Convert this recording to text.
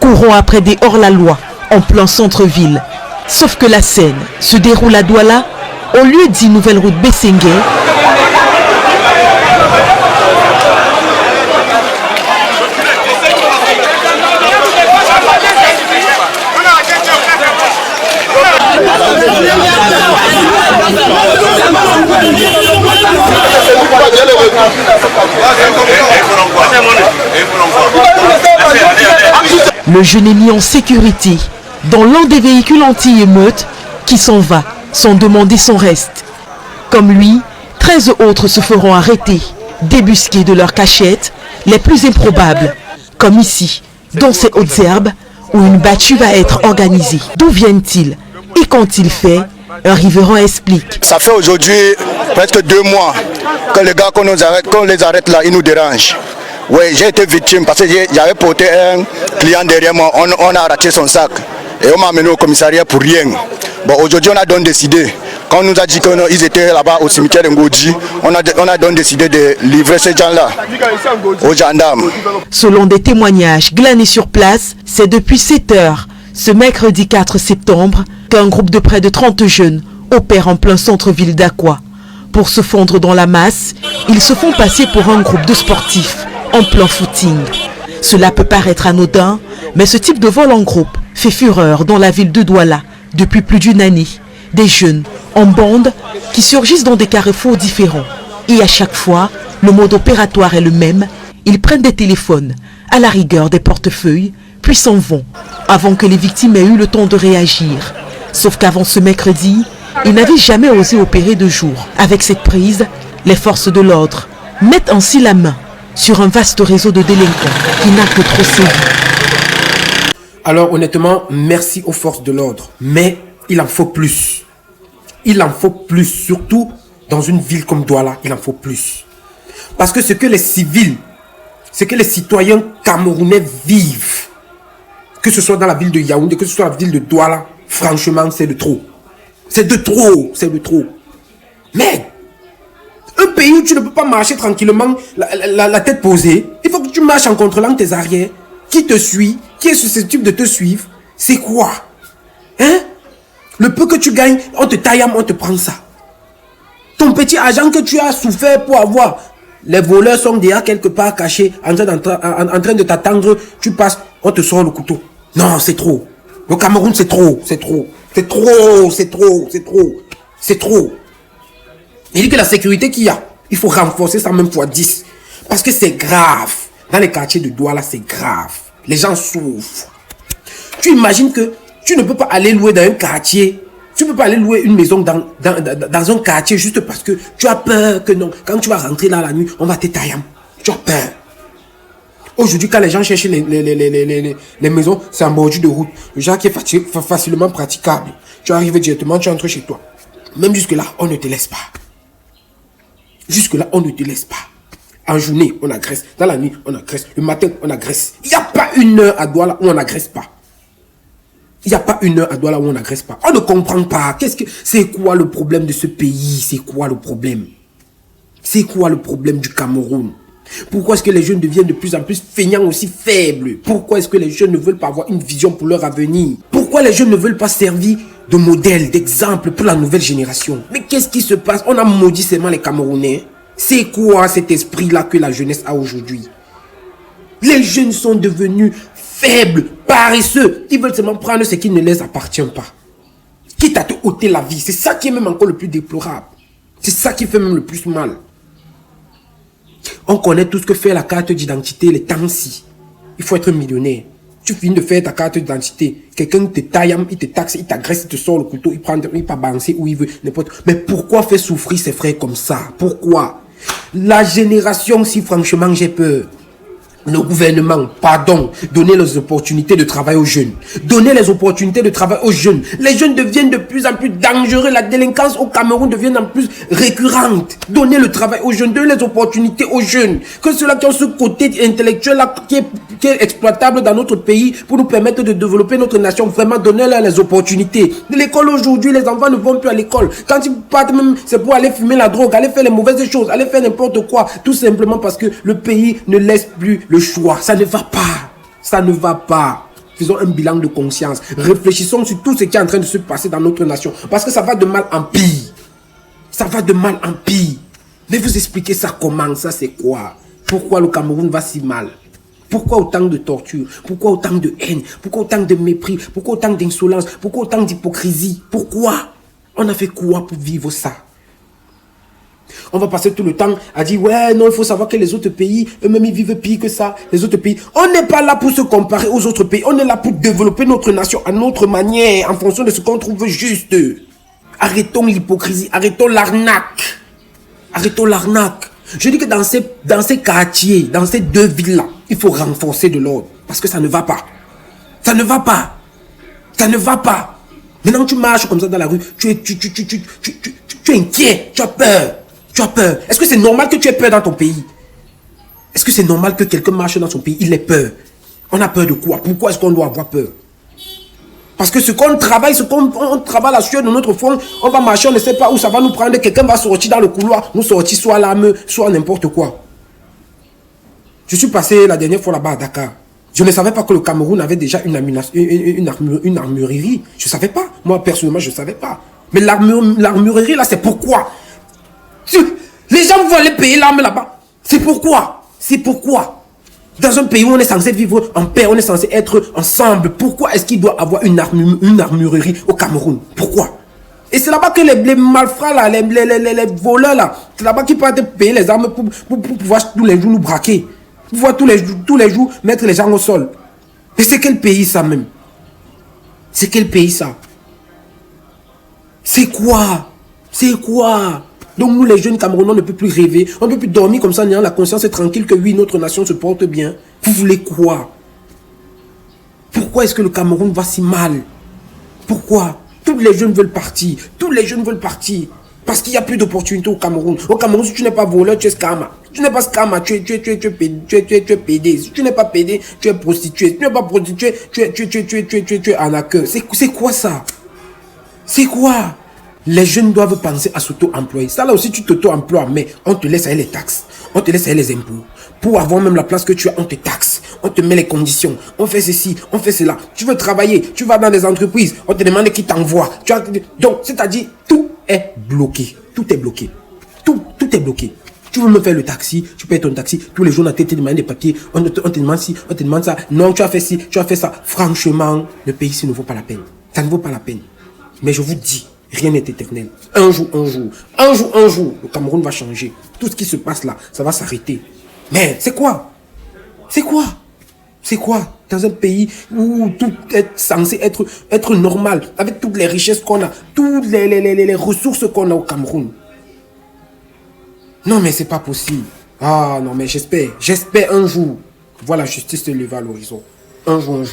Courons après des hors-la-loi en plein centre-ville. Sauf que la scène se déroule à Douala, au lieu d'une nouvelle route Bessengue. Le jeune est mis en sécurité dans l'un des véhicules anti-émeute qui s'en va sans demander son reste. Comme lui, 13 autres se feront arrêter, débusqués de leurs cachettes les plus improbables, comme ici, dans ces hautes herbes où une battue va être organisée. D'où viennent-ils et qu'ont-ils fait? Un riverain explique. Ça fait aujourd'hui presque 2 mois que les gars qu'on les arrête là, ils nous dérangent. Oui, j'ai été victime parce que j'avais porté un client derrière moi, on a arraché son sac et on m'a amené au commissariat pour rien. Bon, aujourd'hui on a donc décidé, quand on nous a dit qu'ils étaient là-bas au cimetière de Ngoji, on a donc décidé de livrer ces gens-là aux gendarmes. Selon des témoignages glanés sur place, c'est depuis 7 heures, ce mercredi 4 septembre, qu'un groupe de près de 30 jeunes opère en plein centre-ville d'Aqua. Pour se fondre dans la masse, ils se font passer pour un groupe de sportifs en plein footing. Cela peut paraître anodin, mais ce type de vol en groupe fait fureur dans la ville de Douala depuis plus d'1 année. Des jeunes en bande qui surgissent dans des carrefours différents. Et à chaque fois, le mode opératoire est le même. Ils prennent des téléphones, à la rigueur des portefeuilles, puis s'en vont, avant que les victimes aient eu le temps de réagir. Sauf qu'avant ce mercredi, ils n'avaient jamais osé opérer de jour. Avec cette prise, les forces de l'ordre mettent ainsi la main sur un vaste réseau de délinquants qui n'a que trop sévi. Alors honnêtement, merci aux forces de l'ordre. Mais il en faut plus. Il en faut plus, surtout dans une ville comme Douala, il en faut plus. Parce que ce que les civils, ce que les citoyens camerounais vivent, que ce soit dans la ville de Yaoundé, que ce soit dans la ville de Douala, franchement, c'est de trop. C'est de trop, c'est de trop. Mais un pays où tu ne peux pas marcher tranquillement, la tête posée, il faut que tu marches en contrôlant tes arrières. Qui te suit, qui est susceptible de te suivre, c'est quoi? Hein? Le peu que tu gagnes, on te taille, on te prend ça. Ton petit argent que tu as souffert pour avoir, les voleurs sont déjà quelque part cachés, en train de t'attendre, tu passes, on te sort le couteau. Non, c'est trop. Le Cameroun, c'est trop, c'est trop. C'est trop, c'est trop, c'est trop. C'est trop. Il dit que la sécurité qu'il y a, il faut renforcer ça même fois 10. Parce que c'est grave. Dans les quartiers de Douala, c'est grave. Les gens souffrent. Tu imagines que tu ne peux pas aller louer dans un quartier. Tu ne peux pas aller louer une maison dans un quartier juste parce que tu as peur que non. Quand tu vas rentrer dans la nuit, on va te tailler. Tu as peur. Aujourd'hui, quand les gens cherchent les maisons, c'est en bordure de route. Le genre qui est facilement praticable. Tu arrives directement, tu entres chez toi. Même jusque-là, on ne te laisse pas. Jusque-là, on ne te laisse pas. En journée, on agresse. Dans la nuit, on agresse. Le matin, on agresse. Il n'y a pas une heure à Douala où on n'agresse pas. Il n'y a pas une heure à Douala où on n'agresse pas. On ne comprend pas. C'est quoi le problème de ce pays? C'est quoi le problème? C'est quoi le problème du Cameroun? Pourquoi est-ce que les jeunes deviennent de plus en plus feignants, aussi faibles? Pourquoi est-ce que les jeunes ne veulent pas avoir une vision pour leur avenir? Pourquoi les jeunes ne veulent pas servir de modèle, d'exemple pour la nouvelle génération? Mais qu'est-ce qui se passe? On a maudit seulement les Camerounais. C'est quoi cet esprit-là que la jeunesse a aujourd'hui? Les jeunes sont devenus faibles, paresseux. Ils veulent seulement prendre ce qui ne les appartient pas. Quitte à te ôter la vie. C'est ça qui est même encore le plus déplorable. C'est ça qui fait même le plus mal. On connaît tout ce que fait la carte d'identité, les temps-ci. Il faut être millionnaire. Tu finis de faire ta carte d'identité. Quelqu'un te taille, il te taxe, il t'agresse, il te sort le couteau, il peut balancer où il veut, n'importe. Mais pourquoi faire souffrir ses frères comme ça? Pourquoi? La génération, si franchement j'ai peur, le gouvernement, pardon, donner les opportunités de travail aux jeunes. Donner les opportunités de travail aux jeunes. Les jeunes deviennent de plus en plus dangereux. La délinquance au Cameroun devient en plus récurrente. Donner le travail aux jeunes. Donner les opportunités aux jeunes. Que ceux-là qui ont ce côté intellectuel-là qui est exploitable dans notre pays pour nous permettre de développer notre nation. Vraiment donner-leur les opportunités. L'école aujourd'hui, les enfants ne vont plus à l'école. Quand ils partent même, c'est pour aller fumer la drogue, aller faire les mauvaises choses, aller faire n'importe quoi. Tout simplement parce que le pays ne laisse plus le choix. Ça ne va pas. Ça ne va pas. Faisons un bilan de conscience. Réfléchissons sur tout ce qui est en train de se passer dans notre nation. Parce que ça va de mal en pire. Ça va de mal en pire. Mais vous expliquez ça comment? Ça c'est quoi? Pourquoi le Cameroun va si mal? Pourquoi autant de torture? Pourquoi autant de haine? Pourquoi autant de mépris? Pourquoi autant d'insolence? Pourquoi autant d'hypocrisie? Pourquoi? On a fait quoi pour vivre ça? On va passer tout le temps à dire ouais non, il faut savoir que les autres pays eux-mêmes ils vivent pire que ça. Les autres pays, on n'est pas là pour se comparer aux autres pays. On est là pour développer notre nation à notre manière, en fonction de ce qu'on trouve juste. Arrêtons l'hypocrisie, arrêtons l'arnaque. Arrêtons l'arnaque. Je dis que dans ces quartiers, dans ces deux villes-là, il faut renforcer de l'ordre. Parce que ça ne va pas. Ça ne va pas. Ça ne va pas. Maintenant, tu marches comme ça dans la rue, tu es inquiet, tu as peur. Tu as peur. Est-ce que c'est normal que tu aies peur dans ton pays? Est-ce que c'est normal que quelqu'un marche dans son pays, il ait peur? On a peur de quoi? Pourquoi est-ce qu'on doit avoir peur? Parce que ce qu'on travaille, on travaille la sueur de notre front, on va marcher, on ne sait pas où ça va nous prendre, quelqu'un va sortir dans le couloir, nous sortir soit l'arme, soit n'importe quoi. Je suis passé la dernière fois là-bas à Dakar. Je ne savais pas que le Cameroun avait déjà une armurerie. Je ne savais pas. Moi, personnellement, je ne savais pas. Mais l'armurerie, là, c'est pourquoi. Les gens vont aller payer l'arme là-bas. C'est pourquoi. C'est pourquoi. Dans un pays où on est censé vivre en paix, on est censé être ensemble, pourquoi est-ce qu'il doit avoir une armurerie au Cameroun? Pourquoi? Et c'est là-bas que les malfrats, là, les voleurs, là, c'est là-bas qu'ils peuvent payer les armes pour pouvoir tous les jours nous braquer. Pour pouvoir tous les jours mettre les gens au sol. Et c'est quel pays ça même? C'est quel pays ça? C'est quoi? C'est quoi? Donc nous les jeunes Camerounais, on ne peut plus rêver, on ne peut plus dormir comme ça, en ayant la conscience et tranquille que oui, notre nation se porte bien. Vous voulez quoi? Pourquoi est-ce que le Cameroun va si mal? Pourquoi? Tous les jeunes veulent partir, tous les jeunes veulent partir. Parce qu'il n'y a plus d'opportunités au Cameroun. Au Cameroun, si tu n'es pas voleur, tu es scammer. Tu n'es pas scammer, tu es pédé. Si tu n'es pas pédé, tu es prostitué. Si tu n'es pas prostitué, tu es arnaqueur. C'est quoi ça? C'est quoi? Les jeunes doivent penser à s'auto-employer. Ça là aussi, tu t'auto-emploies, mais on te laisse aller les taxes. On te laisse aller les impôts. Pour avoir même la place que tu as, on te taxe. On te met les conditions. On fait ceci, on fait cela. Tu veux travailler, tu vas dans des entreprises. On te demande qui t'envoie. Donc, c'est-à-dire, tout est bloqué. Tout est bloqué. Tout est bloqué. Tu veux me faire le taxi, tu payes ton taxi. Tous les jours, on te demande des papiers. On te demande ci, on te demande ça. Non, tu as fait ci, tu as fait ça. Franchement, le pays ici ne vaut pas la peine. Ça ne vaut pas la peine. Mais je vous dis, rien n'est éternel. Un jour, le Cameroun va changer. Tout ce qui se passe là, ça va s'arrêter. Mais c'est quoi? C'est quoi? C'est quoi? Dans un pays où tout est censé être normal, avec toutes les richesses qu'on a, toutes les ressources qu'on a au Cameroun. Non mais c'est pas possible. Ah non mais j'espère un jour, voir la justice se lever à l'horizon. Un jour.